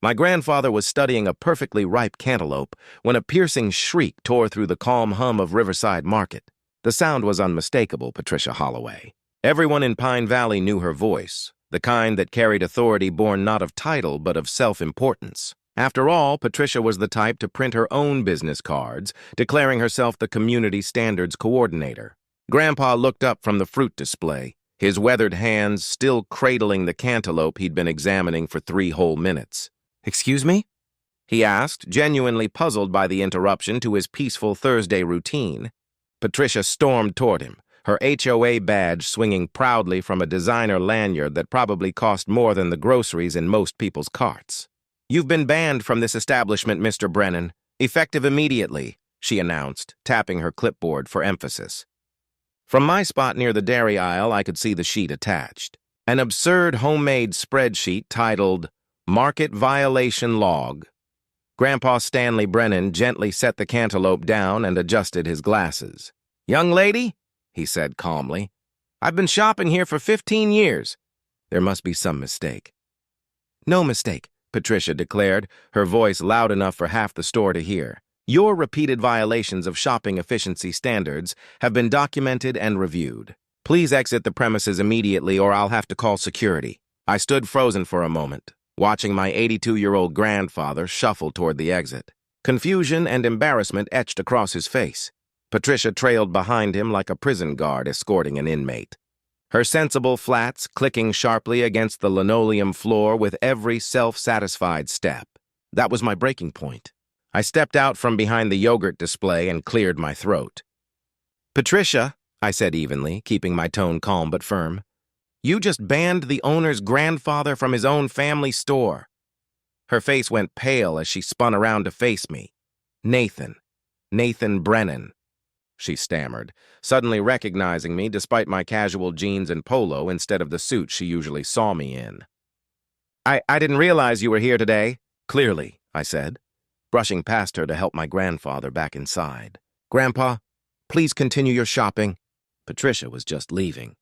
My grandfather was studying a perfectly ripe cantaloupe when a piercing shriek tore through the calm hum of Riverside Market. The sound was unmistakable, Patricia Holloway. Everyone in Pine Valley knew her voice, the kind that carried authority born not of title but of self-importance. After all, Patricia was the type to print her own business cards, declaring herself the community standards coordinator. Grandpa looked up from the fruit display, his weathered hands still cradling the cantaloupe he'd been examining for 3 whole minutes. "Excuse me?" he asked, genuinely puzzled by the interruption to his peaceful Thursday routine. Patricia stormed toward him, her HOA badge swinging proudly from a designer lanyard that probably cost more than the groceries in most people's carts. "You've been banned from this establishment, Mr. Brennan. Effective immediately," she announced, tapping her clipboard for emphasis. From my spot near the dairy aisle, I could see the sheet attached. An absurd homemade spreadsheet titled Market Violation Log. Grandpa Stanley Brennan gently set the cantaloupe down and adjusted his glasses. "Young lady," he said calmly, "I've been shopping here for 15 years. There must be some mistake." "No mistake," Patricia declared, her voice loud enough for half the store to hear. "Your repeated violations of shopping efficiency standards have been documented and reviewed. Please exit the premises immediately or I'll have to call security." I stood frozen for a moment, watching my 82-year-old grandfather shuffle toward the exit. Confusion and embarrassment etched across his face. Patricia trailed behind him like a prison guard escorting an inmate, her sensible flats clicking sharply against the linoleum floor with every self-satisfied step. That was my breaking point. I stepped out from behind the yogurt display and cleared my throat. "Patricia," I said evenly, keeping my tone calm but firm, "you just banned the owner's grandfather from his own family store." Her face went pale as she spun around to face me. Nathan Brennan," she stammered, suddenly recognizing me despite my casual jeans and polo instead of the suit she usually saw me in. I didn't realize you were here today." "Clearly," I said, brushing past her to help my grandfather back inside. "Grandpa, please continue your shopping." Patricia was just leaving.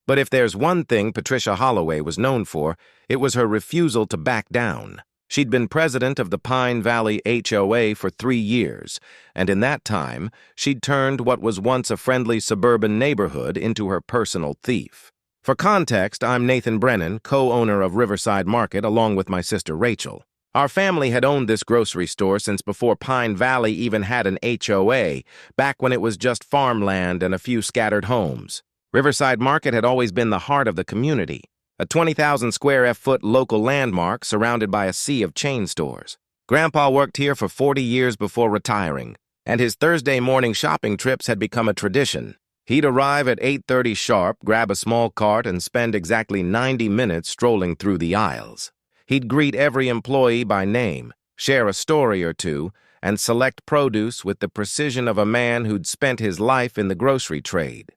But if there's one thing Patricia Holloway was known for, it was her refusal to back down. She'd been president of the Pine Valley HOA for 3 years, and in that time, she'd turned what was once a friendly suburban neighborhood into her personal thief. For context, I'm Nathan Brennan, co-owner of Riverside Market, along with my sister Rachel. Our family had owned this grocery store since before Pine Valley even had an HOA, back when it was just farmland and a few scattered homes. Riverside Market had always been the heart of the community, a 20,000 square foot local landmark surrounded by a sea of chain stores. Grandpa worked here for 40 years before retiring, and his Thursday morning shopping trips had become a tradition. He'd arrive at 8:30 sharp, grab a small cart, and spend exactly 90 minutes strolling through the aisles. He'd greet every employee by name, share a story or two, and select produce with the precision of a man who'd spent his life in the grocery trade.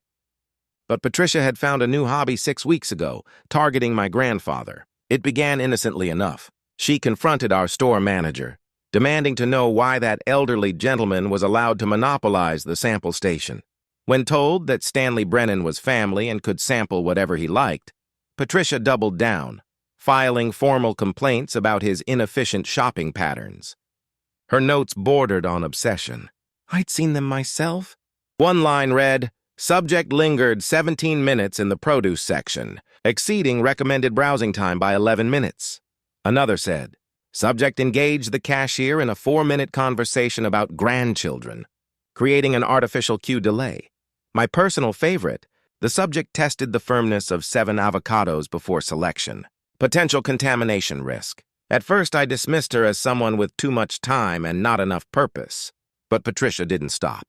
But Patricia had found a new hobby 6 weeks ago, targeting my grandfather. It began innocently enough. She confronted our store manager, demanding to know why that elderly gentleman was allowed to monopolize the sample station. When told that Stanley Brennan was family and could sample whatever he liked, Patricia doubled down, filing formal complaints about his inefficient shopping patterns. Her notes bordered on obsession. I'd seen them myself. One line read, "Subject lingered 17 minutes in the produce section, exceeding recommended browsing time by 11 minutes. Another said, "Subject engaged the cashier in a 4-minute conversation about grandchildren, creating an artificial queue delay." My personal favorite, the subject tested the firmness of 7 avocados before selection. Potential contamination risk. At first, I dismissed her as someone with too much time and not enough purpose. But Patricia didn't stop.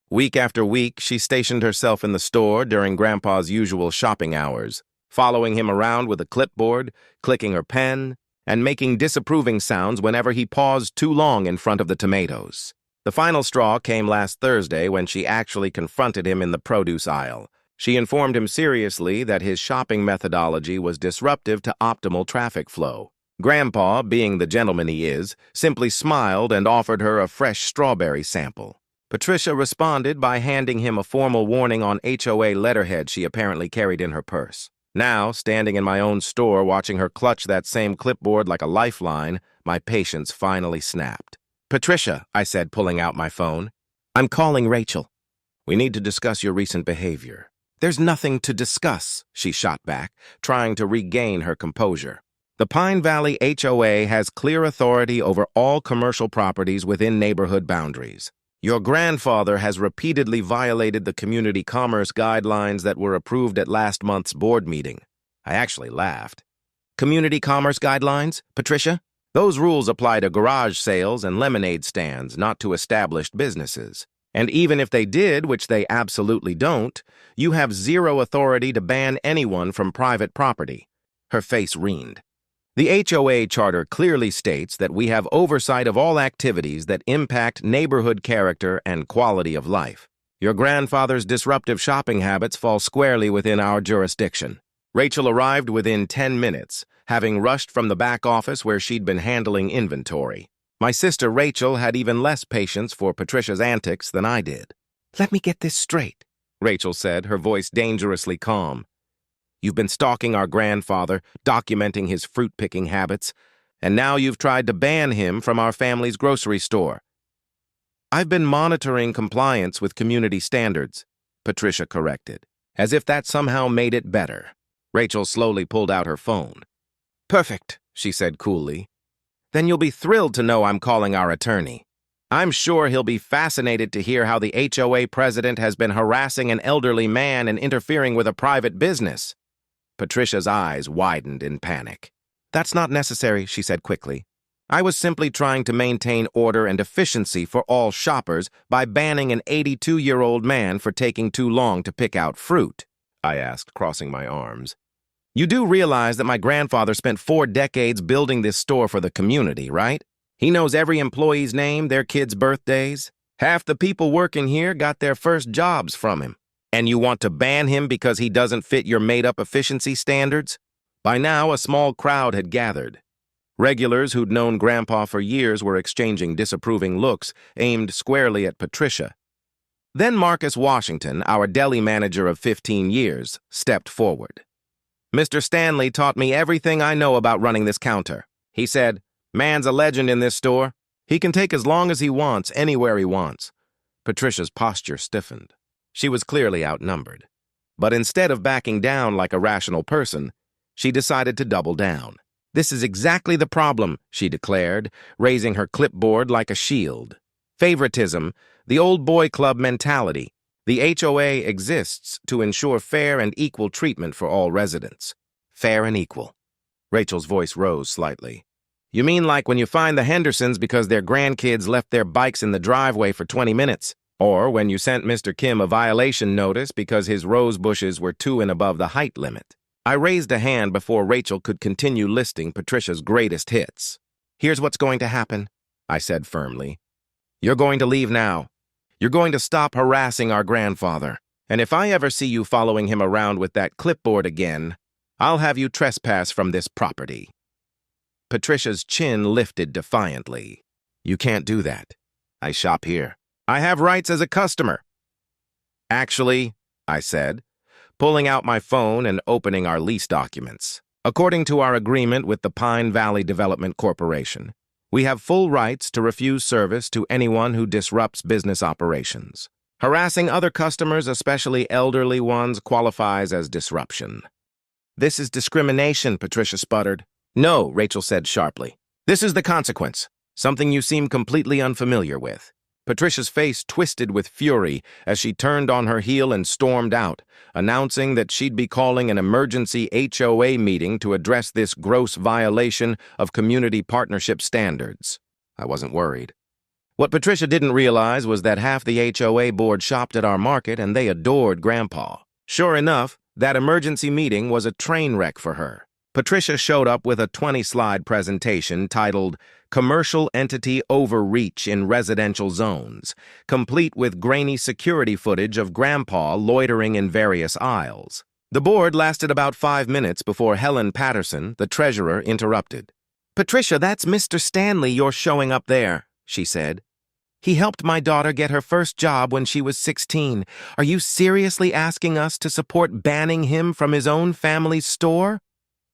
Week after week, she stationed herself in the store during Grandpa's usual shopping hours, following him around with a clipboard, clicking her pen, and making disapproving sounds whenever he paused too long in front of the tomatoes. The final straw came last Thursday when she actually confronted him in the produce aisle. She informed him seriously that his shopping methodology was disruptive to optimal traffic flow. Grandpa, being the gentleman he is, simply smiled and offered her a fresh strawberry sample. Patricia responded by handing him a formal warning on HOA letterhead she apparently carried in her purse. Now, standing in my own store watching her clutch that same clipboard like a lifeline, my patience finally snapped. "Patricia," I said, pulling out my phone. "I'm calling Rachel. We need to discuss your recent behavior." "There's nothing to discuss," she shot back, trying to regain her composure. "The Pine Valley HOA has clear authority over all commercial properties within neighborhood boundaries. Your grandfather has repeatedly violated the community commerce guidelines that were approved at last month's board meeting." I actually laughed. "Community commerce guidelines, Patricia? Those rules apply to garage sales and lemonade stands, not to established businesses. And even if they did, which they absolutely don't, you have zero authority to ban anyone from private property." Her face reened. "The HOA charter clearly states that we have oversight of all activities that impact neighborhood character and quality of life. Your grandfather's disruptive shopping habits fall squarely within our jurisdiction." Rachel arrived within 10 minutes, having rushed from the back office where she'd been handling inventory. My sister Rachel had even less patience for Patricia's antics than I did. "Let me get this straight," Rachel said, her voice dangerously calm. "You've been stalking our grandfather, documenting his fruit-picking habits, and now you've tried to ban him from our family's grocery store." "I've been monitoring compliance with community standards," Patricia corrected, as if that somehow made it better. Rachel slowly pulled out her phone. "Perfect," she said coolly. "Then you'll be thrilled to know I'm calling our attorney. I'm sure he'll be fascinated to hear how the HOA president has been harassing an elderly man and interfering with a private business." Patricia's eyes widened in panic. "That's not necessary," she said quickly. "I was simply trying to maintain order and efficiency for all shoppers by banning an 82-year-old man for taking too long to pick out fruit," I asked, crossing my arms. "You do realize that my grandfather spent 4 decades building this store for the community, right? He knows every employee's name, their kids' birthdays. Half the people working here got their first jobs from him. And you want to ban him because he doesn't fit your made-up efficiency standards?" By now, a small crowd had gathered. Regulars who'd known Grandpa for years were exchanging disapproving looks aimed squarely at Patricia. Then Marcus Washington, our deli manager of 15 years, stepped forward. "Mr. Stanley taught me everything I know about running this counter," he said. "Man's a legend in this store. He can take as long as he wants, anywhere he wants." Patricia's posture stiffened. She was clearly outnumbered. But instead of backing down like a rational person, she decided to double down. "This is exactly the problem," she declared, raising her clipboard like a shield. "Favoritism, the old boy club mentality. The HOA exists to ensure fair and equal treatment for all residents." "Fair and equal." Rachel's voice rose slightly. "You mean like when you find the Hendersons because their grandkids left their bikes in the driveway for 20 minutes? Or when you sent Mr. Kim a violation notice because his rose bushes were 2 and above the height limit?" I raised a hand before Rachel could continue listing Patricia's greatest hits. "Here's what's going to happen," I said firmly. "You're going to leave now. You're going to stop harassing our grandfather. And if I ever see you following him around with that clipboard again, I'll have you trespass from this property." Patricia's chin lifted defiantly. "You can't do that. I shop here. I have rights as a customer." "Actually," I said, pulling out my phone and opening our lease documents. "According to our agreement with the Pine Valley Development Corporation, we have full rights to refuse service to anyone who disrupts business operations. Harassing other customers, especially elderly ones, qualifies as disruption." "This is discrimination," Patricia sputtered. "No," Rachel said sharply. "This is the consequence, something you seem completely unfamiliar with." Patricia's face twisted with fury as she turned on her heel and stormed out, announcing that she'd be calling an emergency HOA meeting to address this gross violation of community partnership standards. I wasn't worried. What Patricia didn't realize was that half the HOA board shopped at our market and they adored Grandpa. Sure enough, that emergency meeting was a train wreck for her. Patricia showed up with a 20-slide presentation titled "Commercial Entity Overreach in Residential Zones," complete with grainy security footage of Grandpa loitering in various aisles. The board lasted about 5 minutes before Helen Patterson, the treasurer, interrupted. "Patricia, that's Mr. Stanley you're showing up there," she said. He helped my daughter get her first job when she was 16. Are you seriously asking us to support banning him from his own family's store?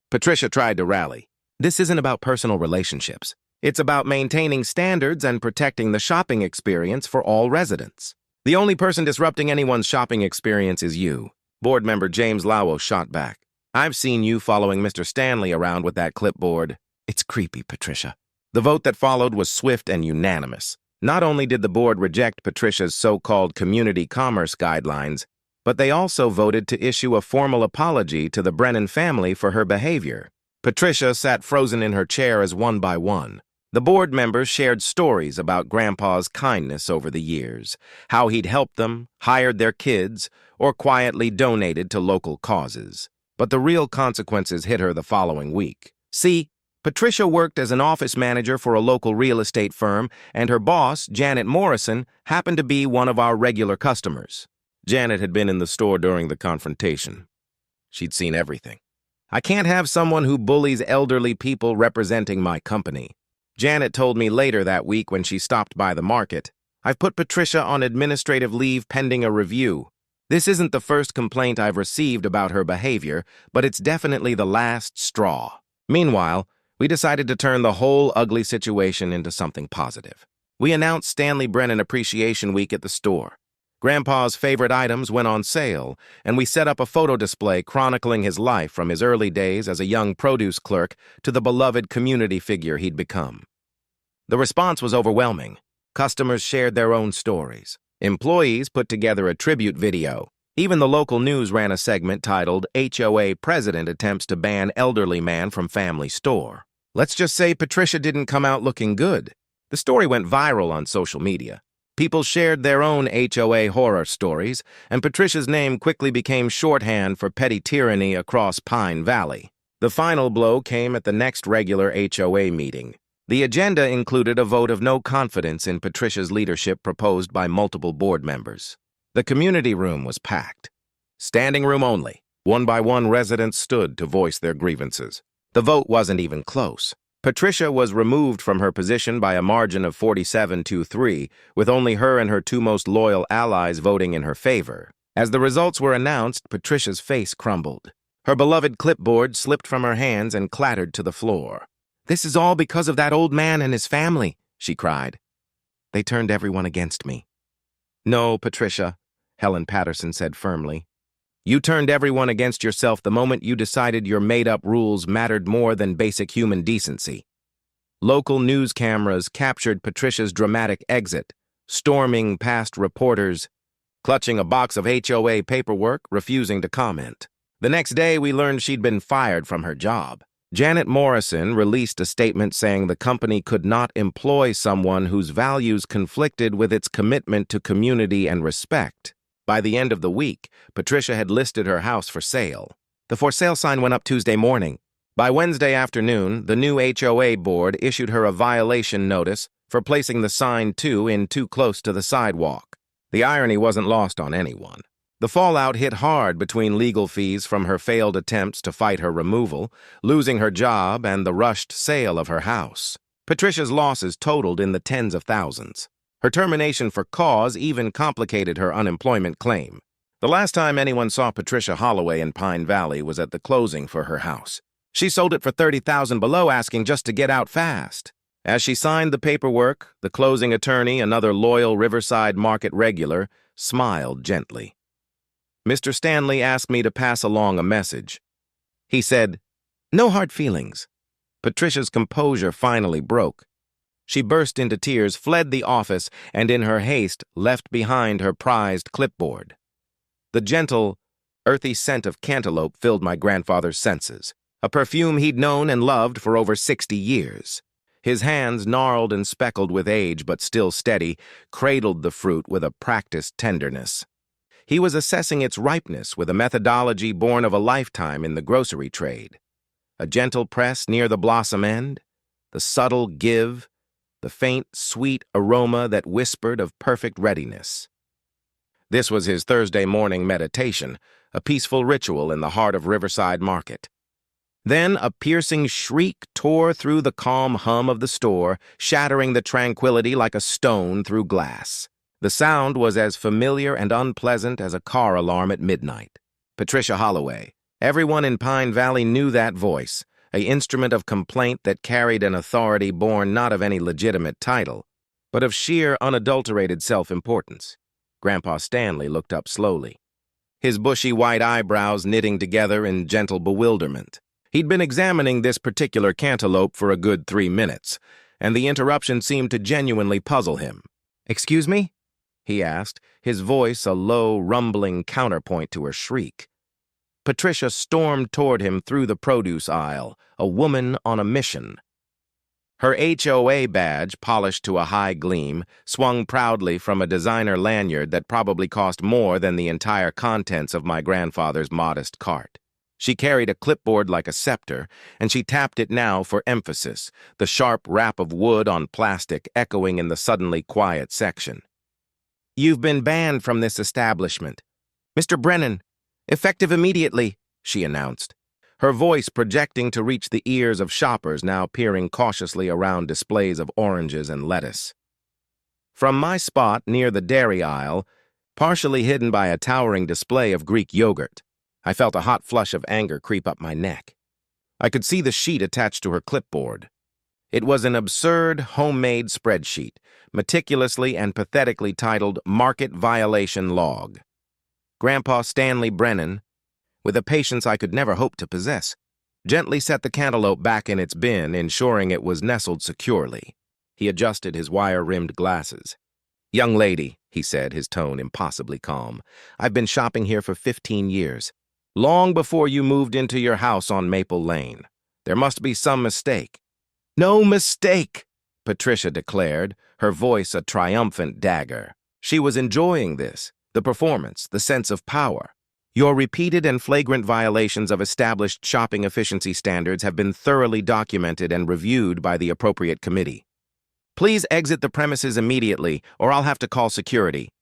Patricia tried to rally. This isn't about personal relationships. It's about maintaining standards and protecting the shopping experience for all residents. The only person disrupting anyone's shopping experience is you. Board member James Lowell shot back. I've seen you following Mr. Stanley around with that clipboard. It's creepy, Patricia. The vote that followed was swift and unanimous. Not only did the board reject Patricia's so-called community commerce guidelines, but they also voted to issue a formal apology to the Brennan family for her behavior. Patricia sat frozen in her chair as one by one. The board members shared stories about Grandpa's kindness over the years, how he'd helped them, hired their kids, or quietly donated to local causes. But the real consequences hit her the following week. See, Patricia worked as an office manager for a local real estate firm, and her boss, Janet Morrison, happened to be one of our regular customers. Janet had been in the store during the confrontation. She'd seen everything. I can't have someone who bullies elderly people representing my company. Janet told me later that week when she stopped by the market. I've put Patricia on administrative leave pending a review. This isn't the first complaint I've received about her behavior, but it's definitely the last straw. Meanwhile, we decided to turn the whole ugly situation into something positive. We announced Stanley Brennan Appreciation Week at the store. Grandpa's favorite items went on sale, and we set up a photo display chronicling his life from his early days as a young produce clerk to the beloved community figure he'd become. The response was overwhelming. Customers shared their own stories. Employees put together a tribute video. Even the local news ran a segment titled HOA President Attempts to Ban Elderly Man from Family Store. Let's just say Patricia didn't come out looking good. The story went viral on social media. People shared their own HOA horror stories, and Patricia's name quickly became shorthand for petty tyranny across Pine Valley. The final blow came at the next regular HOA meeting. The agenda included a vote of no confidence in Patricia's leadership proposed by multiple board members. The community room was packed. Standing room only. One by one, residents stood to voice their grievances. The vote wasn't even close. Patricia was removed from her position by a margin of 47-3, with only her and her two most loyal allies voting in her favor. As the results were announced, Patricia's face crumbled. Her beloved clipboard slipped from her hands and clattered to the floor. "This is all because of that old man and his family," she cried. "They turned everyone against me." "No, Patricia," Helen Patterson said firmly. "You turned everyone against yourself the moment you decided your made-up rules mattered more than basic human decency." Local news cameras captured Patricia's dramatic exit, storming past reporters, clutching a box of HOA paperwork, refusing to comment. The next day, we learned she'd been fired from her job. Janet Morrison released a statement saying the company could not employ someone whose values conflicted with its commitment to community and respect. By the end of the week, Patricia had listed her house for sale. The for sale sign went up Tuesday morning. By Wednesday afternoon, the new HOA board issued her a violation notice for placing the sign too close to the sidewalk. The irony wasn't lost on anyone. The fallout hit hard between legal fees from her failed attempts to fight her removal, losing her job, and the rushed sale of her house. Patricia's losses totaled in the tens of thousands. Her termination for cause even complicated her unemployment claim. The last time anyone saw Patricia Holloway in Pine Valley was at the closing for her house. She sold it for $30,000 below asking just to get out fast. As she signed the paperwork, the closing attorney, another loyal Riverside Market regular, smiled gently. "Mr. Stanley asked me to pass along a message." He said, "No hard feelings." Patricia's composure finally broke. She burst into tears, fled the office, and in her haste left behind her prized clipboard. The gentle, earthy scent of cantaloupe filled my grandfather's senses, a perfume he'd known and loved for over 60 years. His hands, gnarled and speckled with age but still steady, cradled the fruit with a practiced tenderness. He was assessing its ripeness with a methodology born of a lifetime in the grocery trade. A gentle press near the blossom end, the subtle give, the faint, sweet aroma that whispered of perfect readiness. This was his Thursday morning meditation, a peaceful ritual in the heart of Riverside Market. Then a piercing shriek tore through the calm hum of the store, shattering the tranquility like a stone through glass. The sound was as familiar and unpleasant as a car alarm at midnight. Patricia Holloway. Everyone in Pine Valley knew that voice, an instrument of complaint that carried an authority born not of any legitimate title, but of sheer, unadulterated self-importance. Grandpa Stanley looked up slowly, his bushy white eyebrows knitting together in gentle bewilderment. He'd been examining this particular cantaloupe for a good 3 minutes, and the interruption seemed to genuinely puzzle him. "Excuse me?" he asked, his voice a low, rumbling counterpoint to her shriek. Patricia stormed toward him through the produce aisle, a woman on a mission. Her HOA badge, polished to a high gleam, swung proudly from a designer lanyard that probably cost more than the entire contents of my grandfather's modest cart. She carried a clipboard like a scepter, and she tapped it now for emphasis, the sharp rap of wood on plastic echoing in the suddenly quiet section. "You've been banned from this establishment. Mr. Brennan, effective immediately," she announced, her voice projecting to reach the ears of shoppers now peering cautiously around displays of oranges and lettuce. From my spot near the dairy aisle, partially hidden by a towering display of Greek yogurt, I felt a hot flush of anger creep up my neck. I could see the sheet attached to her clipboard. It was an absurd, homemade spreadsheet, meticulously and pathetically titled Market Violation Log. Grandpa Stanley Brennan, with a patience I could never hope to possess, gently set the cantaloupe back in its bin, ensuring it was nestled securely. He adjusted his wire-rimmed glasses. "Young lady," he said, his tone impossibly calm, "I've been shopping here for 15 years. Long before you moved into your house on Maple Lane. There must be some mistake." "No mistake," Patricia declared, her voice a triumphant dagger. She was enjoying this, the performance, the sense of power. "Your repeated and flagrant violations of established shopping efficiency standards have been thoroughly documented and reviewed by the appropriate committee. Please exit the premises immediately, or I'll have to call security."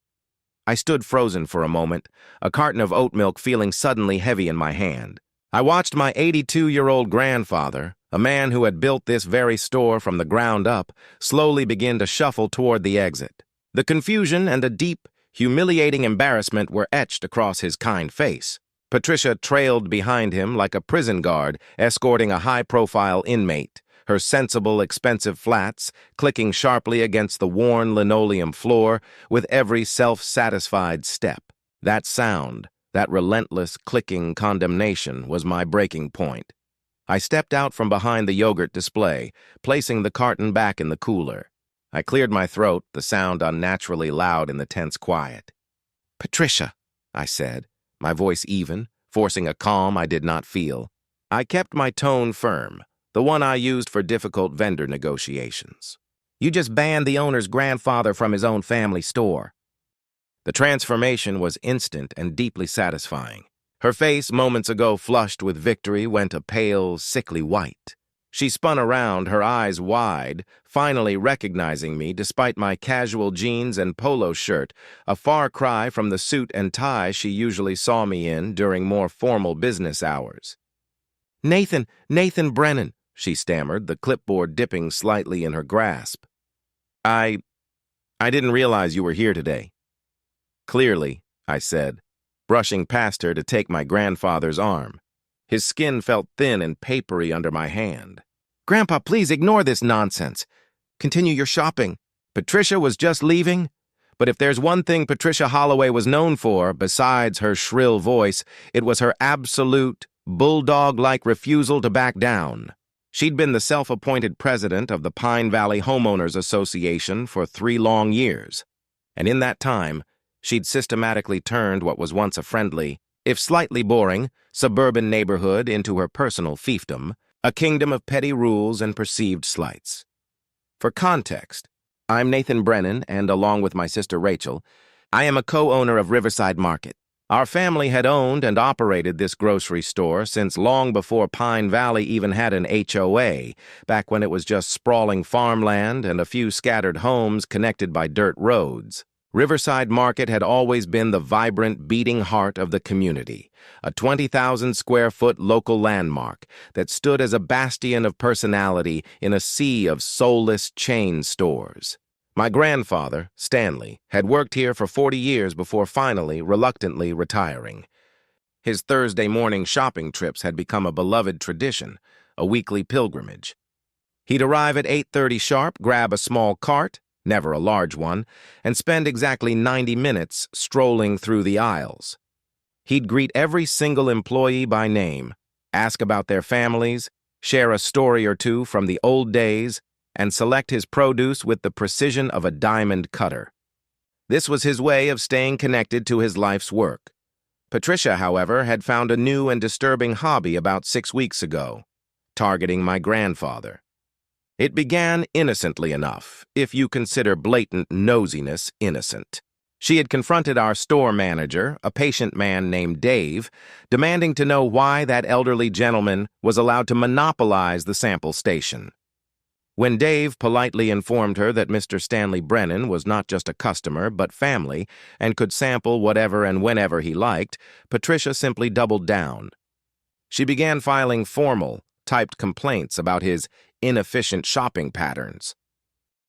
I stood frozen for a moment, a carton of oat milk feeling suddenly heavy in my hand. I watched my 82-year-old grandfather, a man who had built this very store from the ground up, slowly begin to shuffle toward the exit. The confusion and a deep, humiliating embarrassment were etched across his kind face. Patricia trailed behind him like a prison guard escorting a high-profile inmate, her sensible, expensive flats clicking sharply against the worn linoleum floor with every self-satisfied step. That sound, that relentless clicking condemnation, was my breaking point. I stepped out from behind the yogurt display, placing the carton back in the cooler. I cleared my throat, the sound unnaturally loud in the tense quiet. "Patricia," I said, my voice even, forcing a calm I did not feel. I kept my tone firm, the one I used for difficult vendor negotiations. "You just banned the owner's grandfather from his own family store." The transformation was instant and deeply satisfying. Her face, moments ago flushed with victory, went a pale, sickly white. She spun around, her eyes wide, finally recognizing me despite my casual jeans and polo shirt, a far cry from the suit and tie she usually saw me in during more formal business hours. Nathan Brennan," she stammered, the clipboard dipping slightly in her grasp. I didn't realize you were here today." "Clearly," I said, brushing past her to take my grandfather's arm. His skin felt thin and papery under my hand. "Grandpa, please ignore this nonsense. Continue your shopping." Patricia was just leaving, but if there's one thing Patricia Holloway was known for, besides her shrill voice, it was her absolute, bulldog-like refusal to back down. She'd been the self-appointed president of the Pine Valley Homeowners Association for 3 long years, and in that time, she'd systematically turned what was once a friendly, if slightly boring, suburban neighborhood into her personal fiefdom, a kingdom of petty rules and perceived slights. For context, I'm Nathan Brennan, and along with my sister Rachel, I am a co-owner of Riverside Market. Our family had owned and operated this grocery store since long before Pine Valley even had an HOA, back when it was just sprawling farmland and a few scattered homes connected by dirt roads. Riverside Market had always been the vibrant, beating heart of the community, a 20,000-square-foot local landmark that stood as a bastion of personality in a sea of soulless chain stores. My grandfather, Stanley, had worked here for 40 years before finally, reluctantly retiring. His Thursday morning shopping trips had become a beloved tradition, a weekly pilgrimage. He'd arrive at 8:30 sharp, grab a small cart, never a large one, and spend exactly 90 minutes strolling through the aisles. He'd greet every single employee by name, ask about their families, share a story or two from the old days, and select his produce with the precision of a diamond cutter. This was his way of staying connected to his life's work. Patricia, however, had found a new and disturbing hobby about 6 weeks ago, targeting my grandfather. It began innocently enough, if you consider blatant nosiness innocent. She had confronted our store manager, a patient man named Dave, demanding to know why that elderly gentleman was allowed to monopolize the sample station. When Dave politely informed her that Mr. Stanley Brennan was not just a customer but family and could sample whatever and whenever he liked, Patricia simply doubled down. She began filing formal, typed complaints about his inefficient shopping patterns.